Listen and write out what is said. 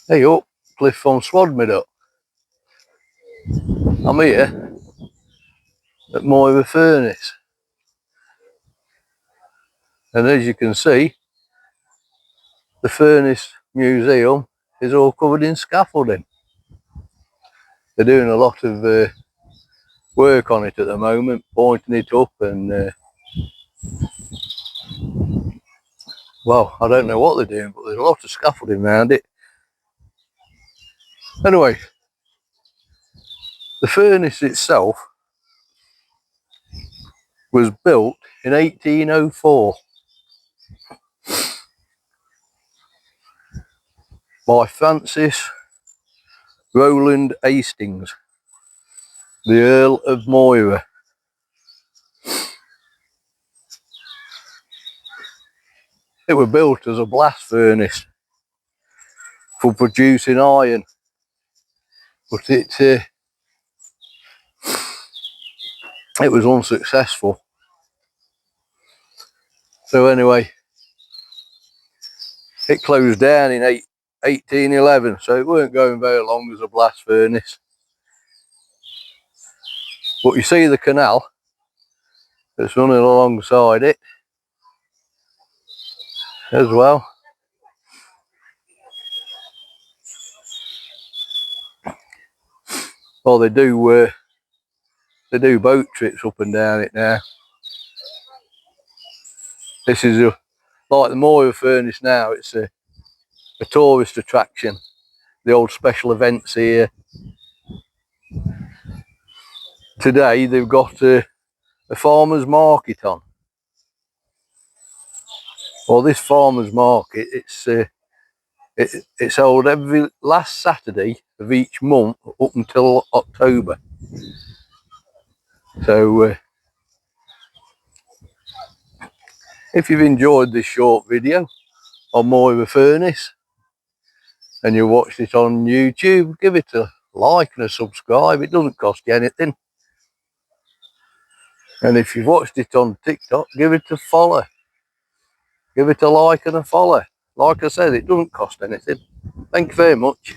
Hey up, Cliff from Swadlincote. I'm here at Moira Furnace, and as you can see, the Furnace Museum is all covered in scaffolding. They're doing a lot of work on it at the moment, pointing it up and well, I don't know what they're doing, but there's a lot of scaffolding around it. Anyway, the furnace itself was built in 1804 by Francis Rowland Hastings, the Earl of Moira. It was built as a blast furnace for producing iron, but it was unsuccessful. So anyway, it closed down in 1811, so it weren't going very long as a blast furnace. But you see the canal that's running alongside it as well. Well, they do boat trips up and down it now. This is like the Moira Furnace now. It's a tourist attraction. The old special events here. Today they've got a farmer's market on. Well, this farmer's market, it's held every last Saturday of each month up until October. So if you've enjoyed this short video on Moira Furnace and you watched it on YouTube, give it a like and a subscribe. It doesn't cost you anything. And if you've watched it on TikTok, give it a follow. Give it a like and a follow. Like I said, it doesn't cost anything. Thank you very much.